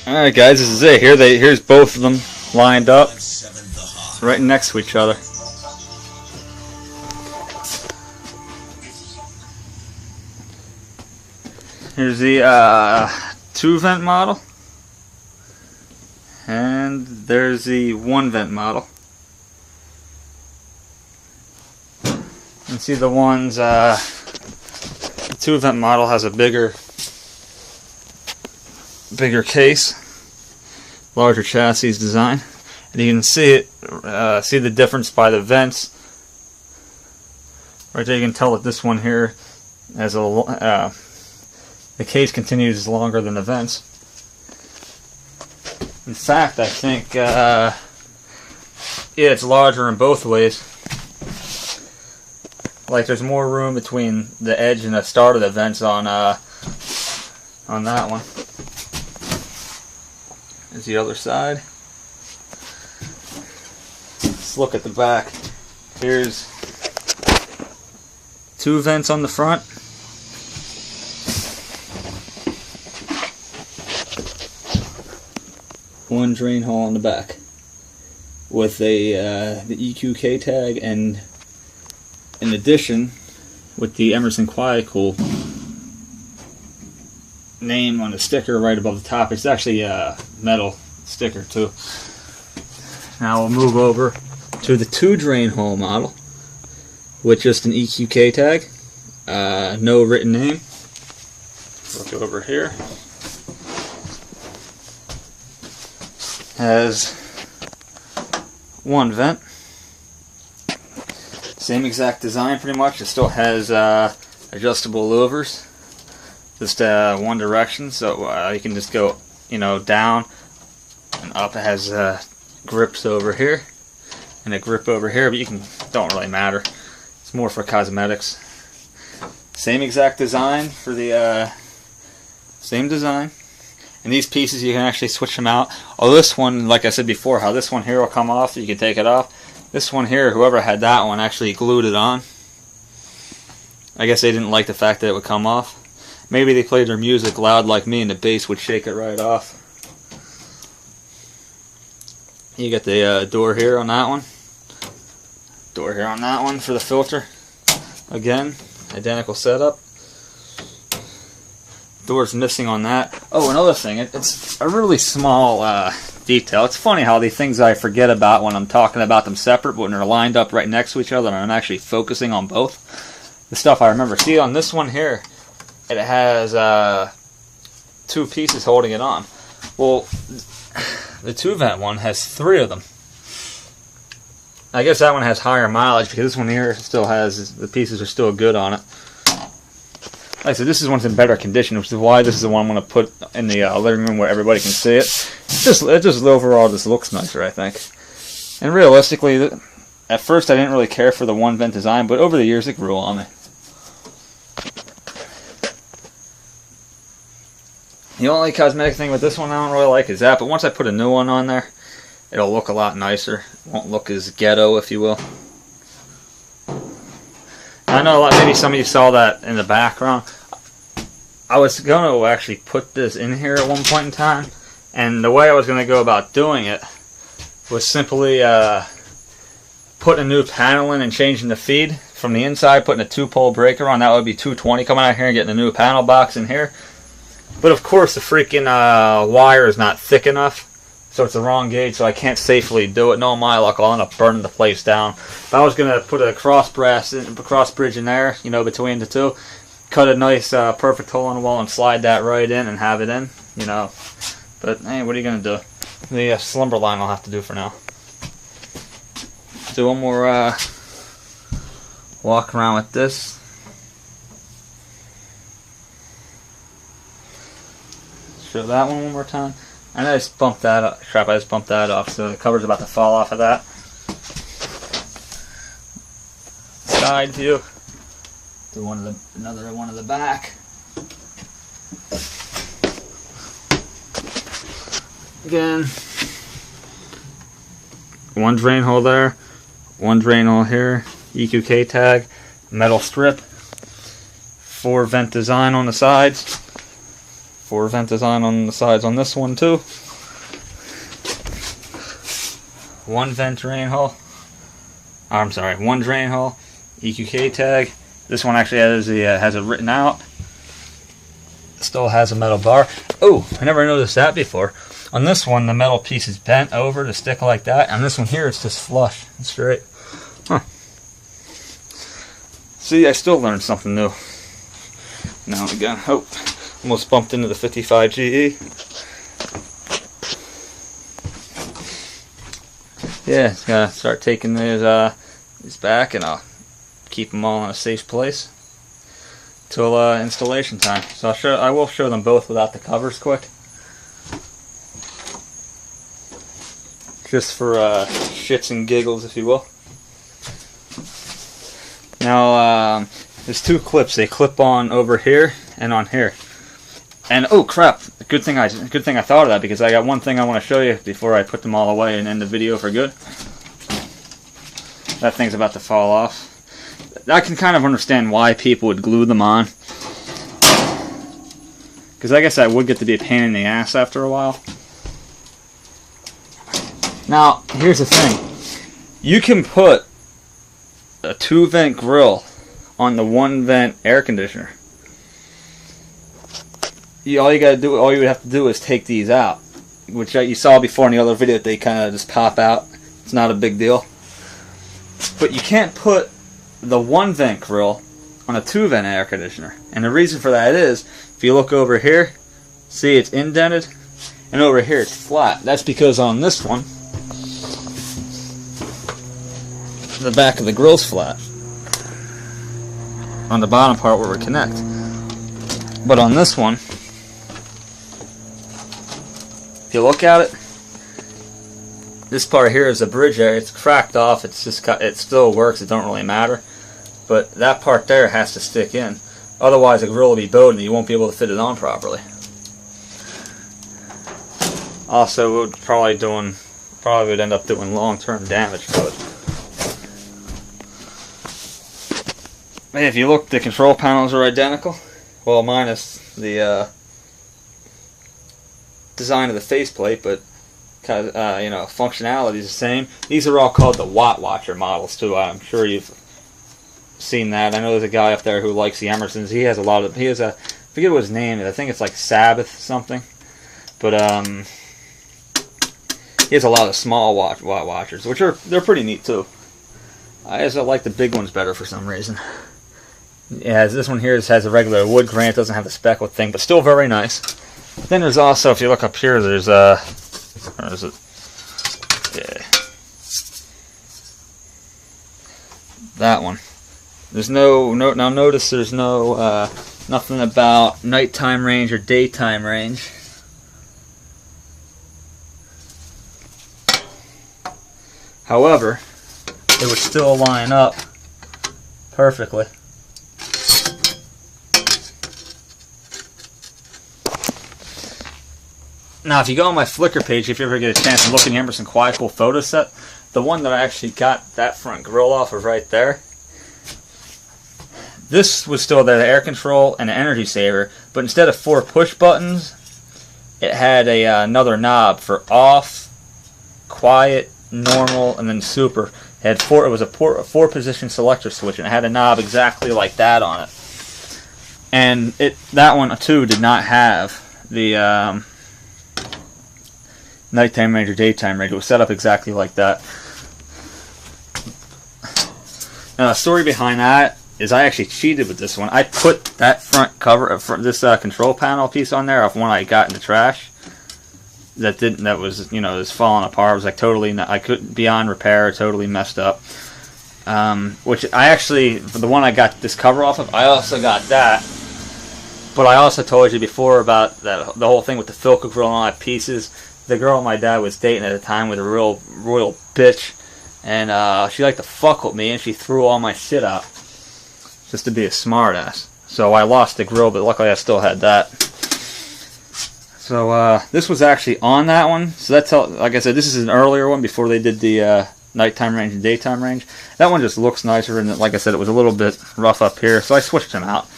Alright guys, this is it. Here's both of them lined up right next to each other. Here's the 2-vent model, and there's the 1-vent model. You can see the 2-vent model has a bigger case, larger chassis design, and you can see the difference by the vents. Right there, you can tell that this one here has the case continues longer than the vents. In fact, I think yeah, it's larger in both ways. Like there's more room between the edge and the start of the vents on that one. There's the other side. Let's look at the back. Here's 2 vents on the front. One drain hole on the back with the EQK tag, and in addition with the Emerson Quiet Kool name on the sticker right above the top. It's actually a metal sticker too. Now we'll move over to the 2 drain hole model with just an EQK tag, no written name. Look over here. Has 1 vent. Same exact design pretty much. It still has adjustable louvers. Just one direction, so you can just go, down and up. It has grips over here and a grip over here, but don't really matter. It's more for cosmetics. Same exact design for the same design. And these pieces, you can actually switch them out. Oh, this one, like I said before, how this one here will come off, so you can take it off. This one here, whoever had that one actually glued it on. I guess they didn't like the fact that it would come off. Maybe they played their music loud like me and the bass would shake it right off. You get the door here on that one. Door here on that one for the filter. Again, identical setup. Door's missing on that. Oh, another thing, it's a really small detail. It's funny how the things I forget about when I'm talking about them separate, but when they're lined up right next to each other and I'm actually focusing on both. The stuff I remember. See, on this one here, it has 2 pieces holding it on. Well, the 2-vent one has 3 of them. I guess that one has higher mileage because this one here still has, the pieces are still good on it. Like I said, this one's in better condition, which is why this is the one I'm going to put in the living room where everybody can see it. It just overall just looks nicer, I think. And realistically, at first I didn't really care for the 1-vent design, but over the years it grew on me. The only cosmetic thing with this one I don't really like is that, but once I put a new one on there, it'll look a lot nicer. It won't look as ghetto, if you will. I know maybe some of you saw that in the background. I was going to actually put this in here at one point in time, and the way I was going to go about doing it was simply putting a new panel in and changing the feed from the inside, putting a 2-pole breaker on. That would be 220 coming out here and getting a new panel box in here. But of course the freaking wire is not thick enough, so it's the wrong gauge, so I can't safely do it. No, my luck, I'll end up burning the place down. If I was going to put a cross bridge in there, between the two, cut a nice perfect hole in the wall and slide that right in and have it in, But hey, what are you going to do? The slumber line I'll have to do for now. Do one more walk around with this. Show that one more time. And I just bumped that up. Crap, I just bumped that off, so the cover's about to fall off of that. Side view. Do another one of the back. Again. 1 drain hole there. 1 drain hole here. EQK tag. Metal strip. 4 vent design on the sides. 4 vent design on the sides on this one too. 1 vent drain hole. I'm sorry, 1 drain hole. EQK tag. This one actually has it written out. Still has a metal bar. Oh, I never noticed that before. On this one, the metal piece is bent over to stick like that. And this one here, it's just flush and straight. Huh. See, I still learned something new. Now and again. Oh, almost bumped into the 55 GE. Yeah, gotta start taking these back, and I'll keep them all in a safe place till installation time. So I will show them both without the covers quick, just for shits and giggles, if you will. Now there's 2 clips. They clip on over here and on here. And oh crap! Good thing I thought of that, because I got one thing I want to show you before I put them all away and end the video for good. That thing's about to fall off. I can kind of understand why people would glue them on, because I guess that would get to be a pain in the ass after a while. Now, here's the thing. You can put a 2 vent grill on the 1 vent air conditioner. All you would have to do is take these out, which you saw before in the other video. They kind of just pop out. It's not a big deal. But you can't put the 1 vent grill on a 2 vent air conditioner. And the reason for that is, if you look over here, see it's indented, and over here it's flat. That's because on this one, the back of the grill's flat on the bottom part where we connect. But on this one, if you look at it, this part here is a bridge area. It's cracked off. It's just it still works. It don't really matter. But that part there has to stick in. Otherwise, the grill will be bowed and you won't be able to fit it on properly. Also, it would probably would end up doing long-term damage to it. If you look, the control panels are identical. Well, minus the design of the faceplate, but functionality is the same. These are all called the Watt Watcher models too. I'm sure you've seen that. I know there's a guy up there who likes the Emersons. He has I forget what his name is. I think it's like Sabbath something. But he has a lot of small Watt Watchers, which they're pretty neat too. I just like the big ones better for some reason. Yeah, this one here has a regular wood grain. It doesn't have the speckle thing, but still very nice. Then there's also, if you look up here, there's where is it? Yeah, that one. There's now notice there's no nothing about nighttime range or daytime range. However, it would still line up perfectly. Now, if you go on my Flickr page, if you ever get a chance to look in the Emerson Quiet Kool photo set, the one that I actually got that front grill off of right there, this was still there, the air control and the energy saver, but instead of 4 push buttons, it had another knob for off, quiet, normal, and then super. It was a 4-position selector switch, and it had a knob exactly like that on it. And that one too did not have the nighttime range or daytime range. It was set up exactly like that. Now the story behind that is I actually cheated with this one. I put that front cover, this control panel piece on there off one I got in the trash. That was it was falling apart. It was like totally, I couldn't, beyond repair, totally messed up. Which I actually, for the one I got this cover off of, I also got that. But I also told you before about the whole thing with the Philco grill and all that pieces. The girl my dad was dating at the time was a real royal bitch, and she liked to fuck with me, and she threw all my shit out just to be a smartass. So I lost the grill, but luckily I still had that. So this was actually on that one. So that's like I said, this is an earlier one before they did the nighttime range and daytime range. That one just looks nicer, and like I said, it was a little bit rough up here, so I switched them out.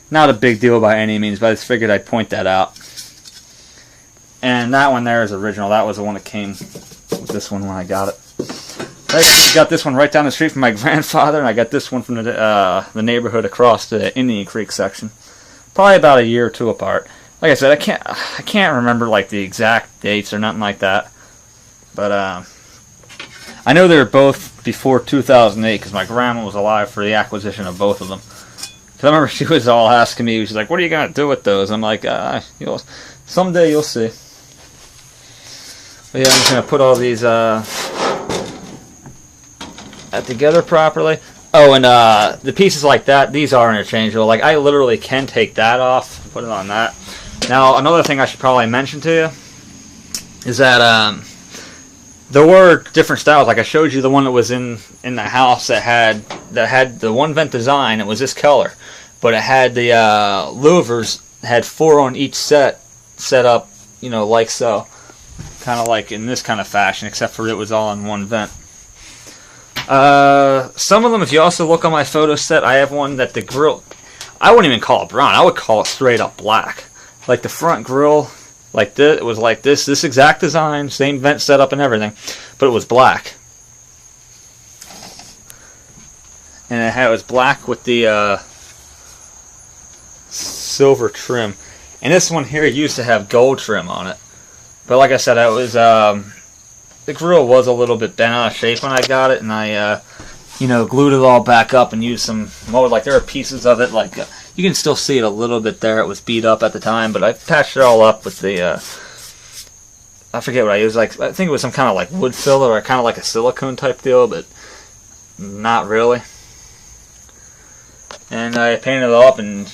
Not a big deal by any means, but I just figured I'd point that out. And that one there is original. That was the one that came with this one when I got it. I actually got this one right down the street from my grandfather, and I got this one from the neighborhood across the Indian Creek section. Probably about a year or two apart. Like I said, I can't remember like the exact dates or nothing like that. But I know they were both before 2008 because my grandma was alive for the acquisition of both of them. Because I remember she was all asking me, she's like, "What are you gonna do with those?" I'm like, someday you'll see. But yeah, I'm just gonna put all these together properly. Oh, and the pieces like that, these are interchangeable. Like, I literally can take that off, put it on that. Now, another thing I should probably mention to you is that there were different styles. Like, I showed you the one that was in the house that had the one vent design. It was this color, but it had the louvers, had 4 on each set up, you know, like so, kind of like in this kind of fashion, except for it was all in one vent. Some of them, if you also look on my photo set, I have one that the grill, I wouldn't even call it brown, I would call it straight up black. Like the front grill, like this, it was like this exact design, same vent setup and everything, but it was black. And it was black with the silver trim. And this one here used to have gold trim on it. But like I said, it was the grill was a little bit bent out of shape when I got it, and I glued it all back up and used some mold. Like, there are pieces of it, like you can still see it a little bit there. It was beat up at the time, but I patched it all up with the I forget what I used. Like, I think it was some kind of like wood filler or kind of like a silicone type deal, but not really. And I painted it up, and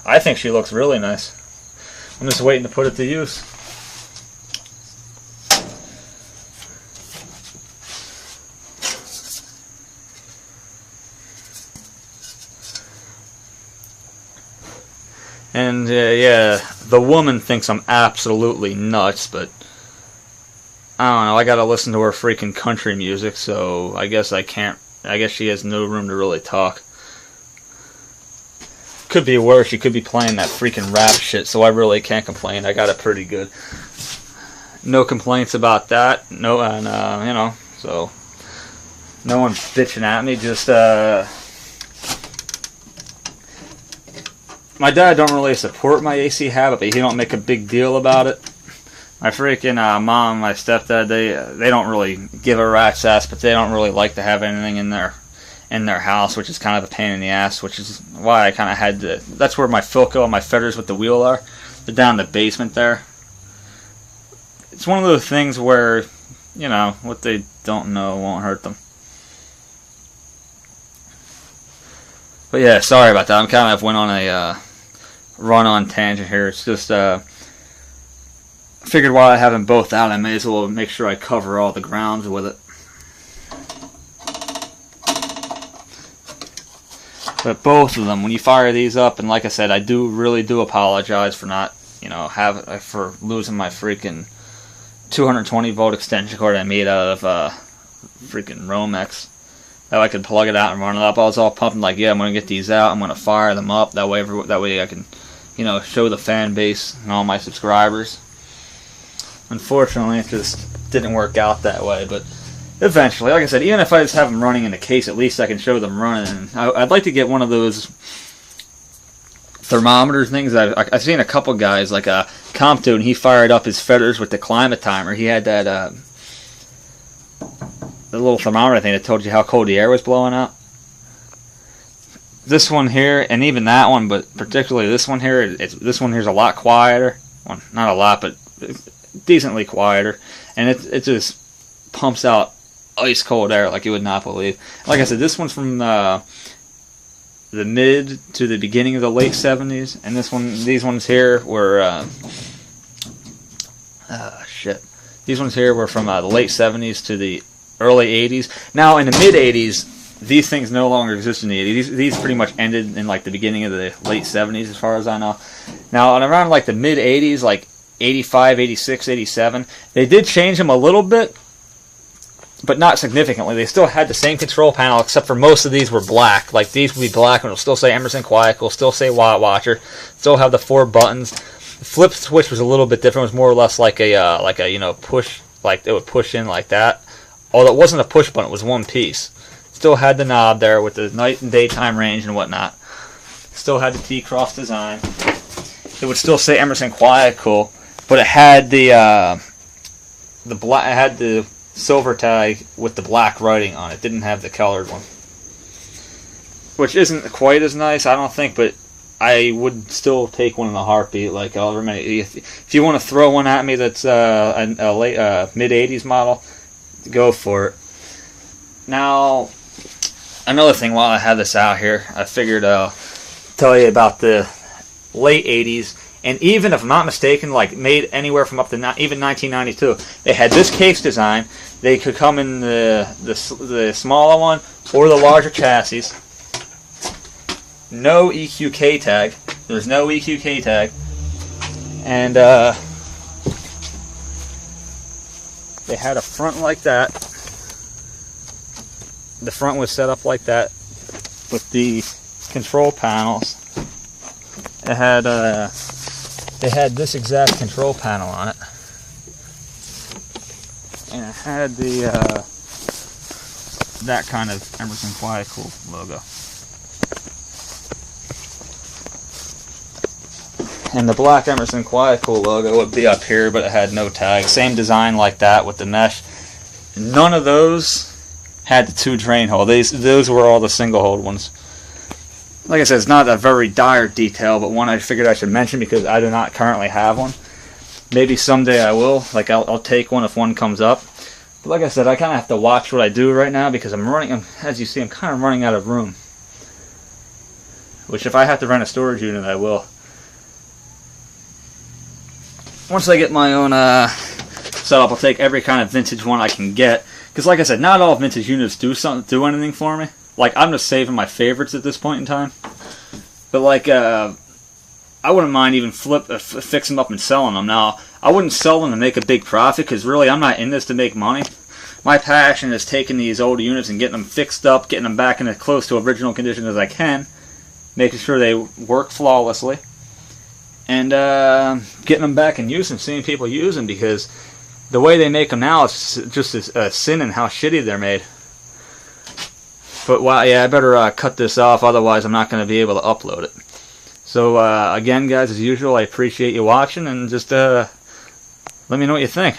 I think she looks really nice. I'm just waiting to put it to use. And yeah, the woman thinks I'm absolutely nuts, but I don't know, I gotta listen to her freaking country music, so I guess I can't, I guess she has no room to really talk. Could be worse, she could be playing that freaking rap shit, so I really can't complain. I got it pretty good. No complaints about that, no, and so no one's bitching at me, just my dad don't really support my AC habit, but he don't make a big deal about it. My freaking mom and my stepdad, they don't really give a rat's ass, but they don't really like to have anything in their house, which is kind of a pain in the ass, which is why I kind of had to, that's where my Philco and my fetters with the wheel are. They're down in the basement there. It's one of those things where, you know, what they don't know won't hurt them. But yeah, sorry about that. I'm kind of went on a run-on tangent here. It's just figured while I have them both out, I may as well make sure I cover all the grounds with it. But both of them, when you fire these up, and like I said, I really do apologize for not, for losing my freaking 220 volt extension cord I made out of freaking Romex. That way I could plug it out and run it up. I was all pumping like, yeah, I'm going to get these out. I'm going to fire them up. That way I can, show the fan base and all my subscribers. Unfortunately, it just didn't work out that way. But eventually, like I said, even if I just have them running in the case, at least I can show them running. And I'd like to get one of those thermometer things. I've seen a couple guys, like Compto, and he fired up his fetters with the climate timer. He had that the little thermometer thing that told you how cold the air was blowing out. This one here, and even that one, but particularly this one here, this one here's a lot quieter. Well, not a lot, but decently quieter, and it just pumps out ice cold air like you would not believe. Like I said, this one's from the mid to the beginning of the late 70s, and these ones here were these ones here were from the late 70s to the early 80s. Now, in the mid 80s, these things no longer exist in the 80s. These pretty much ended in like the beginning of the late 70s, as far as I know. Now, around like the mid 80s, like 85, 86, 87, they did change them a little bit, but not significantly. They still had the same control panel, except for most of these were black. Like, these would be black, and it'll still say Emerson Quiet Kool, still say Watt Watcher, still have the 4 buttons. The flip switch was a little bit different. It was more or less like a you know, push, like it would push in like that. Although it wasn't a push button, it was one piece. Still had the knob there with the night and daytime range and whatnot. Still had the T-cross design. It would still say Emerson Quiet Kool, but it had the black. It had the silver tag with the black writing on it. Didn't have the colored one, which isn't quite as nice, I don't think. But I would still take one in a heartbeat. Like however many, if you want to throw one at me that's a late mid '80s model, go for it. Now, another thing while I have this out here, I figured tell you about the late 80s, and even if I'm not mistaken, like made anywhere from up to even 1992. They had this case design. They could come in the smaller one or the larger chassis. No EQK tag. There's no EQK tag, and they had a front like that. The front was set up like that with the control panels. It had they had this exact control panel on it, and it had the that kind of Emerson Quiet Kool logo. And the black Emerson Quiet Kool logo would be up here, but it had no tag. Same design like that with the mesh. None of those had the 2 drain holes. Those were all the single hold ones. Like I said, it's not a very dire detail, but one I figured I should mention because I do not currently have one. Maybe someday I will. Like I'll take one if one comes up. But like I said, I kind of have to watch what I do right now because as you see, I'm kind of running out of room. Which if I have to rent a storage unit, I will. Once I get my own setup, I'll take every kind of vintage one I can get. Because like I said, not all vintage units do anything for me. Like, I'm just saving my favorites at this point in time. But like, I wouldn't mind even fixing them up and selling them. Now, I wouldn't sell them to make a big profit, because really, I'm not in this to make money. My passion is taking these old units and getting them fixed up, getting them back in as close to original condition as I can, making sure they work flawlessly, and getting them back in use and seeing people use them, because the way they make them now is just a sin in how shitty they're made. But well, yeah, I better cut this off, otherwise I'm not going to be able to upload it. So again, guys, as usual, I appreciate you watching, and just let me know what you think.